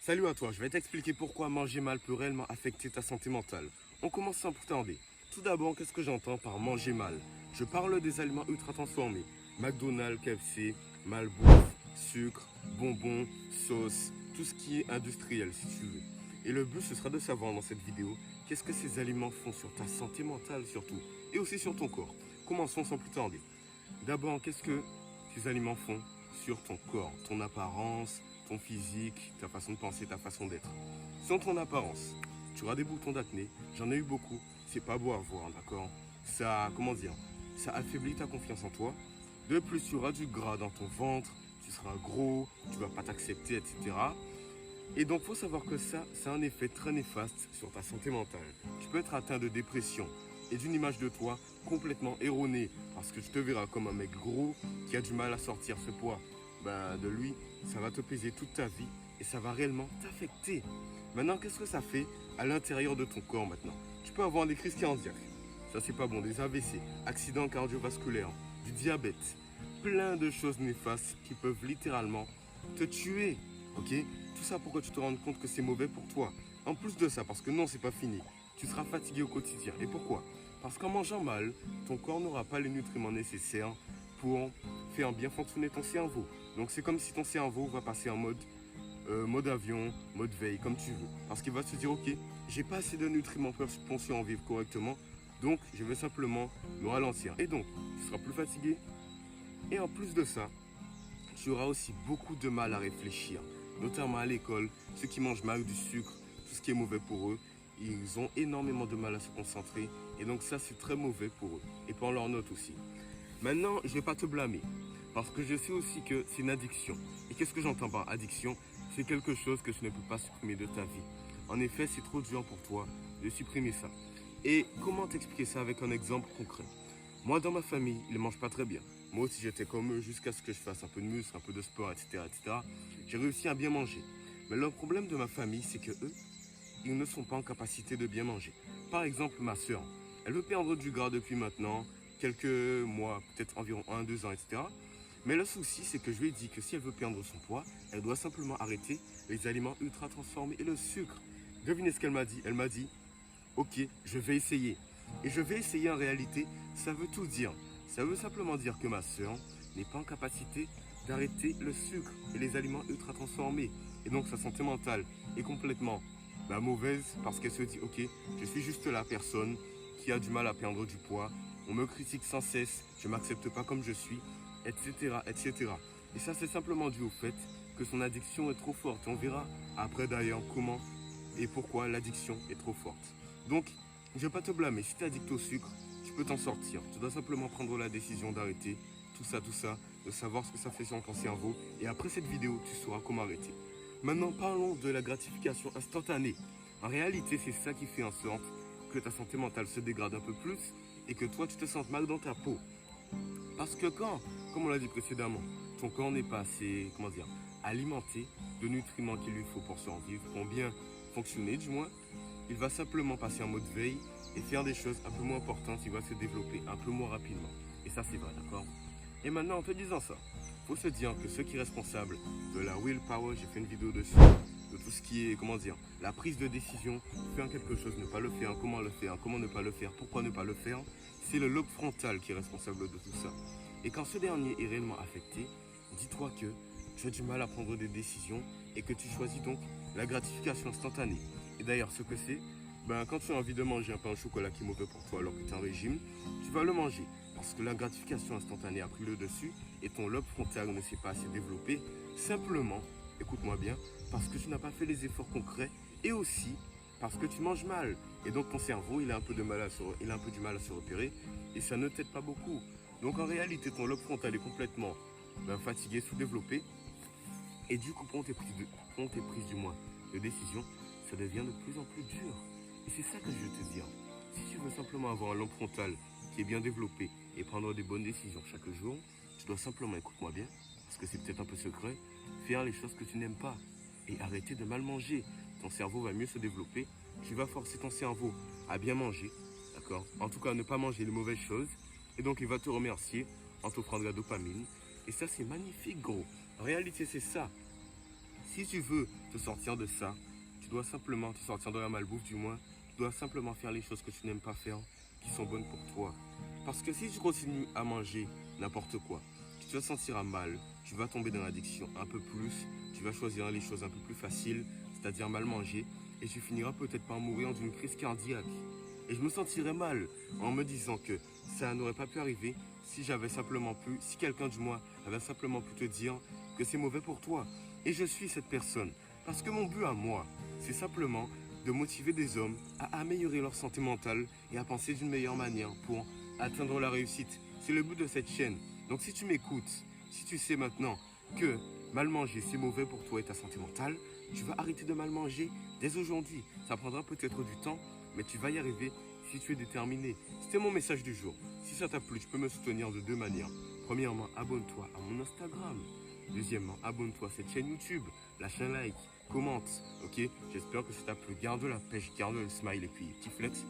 Salut à toi, je vais t'expliquer pourquoi manger mal peut réellement affecter ta santé mentale. On commence sans plus tarder. Tout d'abord, qu'est-ce que j'entends par manger mal? Je parle des aliments ultra transformés. McDonald's, KFC, malbouffe, sucre, bonbons, sauce, tout ce qui est industriel si tu veux. Et le but ce sera de savoir dans cette vidéo qu'est-ce que ces aliments font sur ta santé mentale surtout et aussi sur ton corps. Commençons sans plus tarder. D'abord, qu'est-ce que ces aliments font sur ton corps, ton apparence, ton physique, ta façon de penser, ta façon d'être. Sans ton apparence, tu auras des boutons d'acné, j'en ai eu beaucoup, c'est pas beau à voir, d'accord? Ça, comment dire, ça affaiblit ta confiance en toi. De plus, tu auras du gras dans ton ventre, tu seras gros, tu vas pas t'accepter, etc. Et donc, faut savoir que ça a un effet très néfaste sur ta santé mentale. Tu peux être atteint de dépression et d'une image de toi complètement erronée parce que tu te verras comme un mec gros qui a du mal à sortir ce poids. De lui, ça va te peser toute ta vie et ça va réellement t'affecter. Maintenant, qu'est-ce que ça fait à l'intérieur de ton corps maintenant? Tu peux avoir des crises cardiaques, ça c'est pas bon, des AVC, accidents cardiovasculaires, du diabète, plein de choses néfastes qui peuvent littéralement te tuer, ok? Tout ça pour que tu te rendes compte que c'est mauvais pour toi. En plus de ça, parce que non, c'est pas fini, tu seras fatigué au quotidien. Et pourquoi? Parce qu'en mangeant mal, ton corps n'aura pas les nutriments nécessaires pour faire bien fonctionner ton cerveau. Donc c'est comme si ton cerveau va passer en mode avion, mode veille, comme tu veux. Parce qu'il va se dire, ok, j'ai pas assez de nutriments pour survivre correctement, donc je vais simplement me ralentir. Et donc, tu seras plus fatigué. Et en plus de ça, tu auras aussi beaucoup de mal à réfléchir. Notamment à l'école, ceux qui mangent mal du sucre, tout ce qui est mauvais pour eux, ils ont énormément de mal à se concentrer. Et donc ça, c'est très mauvais pour eux. Et pour leurs notes aussi. Maintenant, je ne vais pas te blâmer. Parce que je sais aussi que c'est une addiction. Et qu'est-ce que j'entends par addiction? C'est quelque chose que tu ne peux pas supprimer de ta vie. En effet, c'est trop dur pour toi de supprimer ça. Et comment t'expliquer ça avec un exemple concret? Moi, dans ma famille, ils ne mangent pas très bien. Moi aussi, j'étais comme eux jusqu'à ce que je fasse un peu de muscle, un peu de sport, etc. etc. J'ai réussi à bien manger. Mais le problème de ma famille, c'est que eux, ils ne sont pas en capacité de bien manger. Par exemple, ma soeur, elle veut perdre du gras depuis maintenant quelques mois, peut-être environ 1-2 ans, etc. Mais le souci, c'est que je lui ai dit que si elle veut perdre son poids, elle doit simplement arrêter les aliments ultra transformés et le sucre. Devinez ce qu'elle m'a dit? Elle m'a dit, ok, je vais essayer. Et je vais essayer en réalité, ça veut tout dire. Ça veut simplement dire que ma soeur n'est pas en capacité d'arrêter le sucre et les aliments ultra transformés. Et donc sa santé mentale est complètement mauvaise parce qu'elle se dit, ok, je suis juste la personne qui a du mal à perdre du poids. On me critique sans cesse, je ne m'accepte pas comme je suis, etc., etc. Et ça, c'est simplement dû au fait que son addiction est trop forte. On verra après d'ailleurs comment et pourquoi l'addiction est trop forte. Donc, je ne vais pas te blâmer. Si tu es addict au sucre, tu peux t'en sortir. Tu dois simplement prendre la décision d'arrêter tout ça, de savoir ce que ça fait sur ton cerveau. Et après cette vidéo, tu sauras comment arrêter. Maintenant, parlons de la gratification instantanée. En réalité, c'est ça qui fait en sorte que ta santé mentale se dégrade un peu plus et que toi, tu te sens mal dans ta peau. Parce que quand, comme on l'a dit précédemment, ton corps n'est pas assez, alimenté de nutriments qu'il lui faut pour survivre, pour bien fonctionner du moins, il va simplement passer en mode veille et faire des choses un peu moins importantes, il va se développer un peu moins rapidement. Et ça, c'est vrai, d'accord? Et maintenant, en te disant ça, il faut se dire que ce qui est responsable de la willpower, j'ai fait une vidéo dessus, de tout ce qui est, la prise de décision, faire quelque chose, ne pas le faire, comment ne pas le faire, pourquoi ne pas le faire, c'est le lobe frontal qui est responsable de tout ça. Et quand ce dernier est réellement affecté, dis-toi que tu as du mal à prendre des décisions et que tu choisis donc la gratification instantanée. Et d'ailleurs, ce que c'est, quand tu as envie de manger un pain au chocolat qui est mauvais pour toi alors que tu es en régime, tu vas le manger. Parce que la gratification instantanée a pris le dessus et ton lobe frontal ne s'est pas assez développé. Simplement, écoute-moi bien, parce que tu n'as pas fait les efforts concrets et aussi parce que tu manges mal. Et donc ton cerveau, il a un peu du mal à se repérer et ça ne t'aide pas beaucoup. Donc en réalité, ton lobe frontal est complètement fatigué, sous-développé. Et du coup, pour tes prises de décision, ça devient de plus en plus dur. Et c'est ça que je veux te dire. Si tu veux simplement avoir un lobe frontal qui est bien développé et prendre des bonnes décisions chaque jour, tu dois simplement, écoute-moi bien, parce que c'est peut-être un peu secret, faire les choses que tu n'aimes pas et arrêter de mal manger. Ton cerveau va mieux se développer. Tu vas forcer ton cerveau à bien manger, d'accord? En tout cas, ne pas manger les mauvaises choses. Et donc, il va te remercier en t'offrant de la dopamine. Et ça, c'est magnifique, gros. En réalité, c'est ça. Si tu veux te sortir de ça, tu dois simplement te sortir de la malbouffe du moins. Tu dois simplement faire les choses que tu n'aimes pas faire, qui sont bonnes pour toi. Parce que si tu continues à manger n'importe quoi, tu te sentiras mal, tu vas tomber dans l'addiction un peu plus, tu vas choisir les choses un peu plus faciles, c'est-à-dire mal manger, et tu finiras peut-être par mourir d'une crise cardiaque. Et je me sentirais mal en me disant que ça n'aurait pas pu arriver si j'avais simplement pu, si quelqu'un du moins avait simplement pu te dire que c'est mauvais pour toi. Et je suis cette personne. Parce que mon but à moi, c'est simplement de motiver des hommes à améliorer leur santé mentale et à penser d'une meilleure manière pour atteindre la réussite. C'est le but de cette chaîne. Donc si tu m'écoutes, si tu sais maintenant que mal manger c'est mauvais pour toi et ta santé mentale, tu vas arrêter de mal manger dès aujourd'hui. Ça prendra peut-être du temps, mais tu vas y arriver si tu es déterminé. C'était mon message du jour. Si ça t'a plu, tu peux me soutenir de deux manières. Premièrement, abonne-toi à mon Instagram. Deuxièmement, abonne-toi à cette chaîne YouTube, lâche un like, commente, ok? J'espère que ça t'a plu. Garde la pêche, garde le smile et puis petit flex.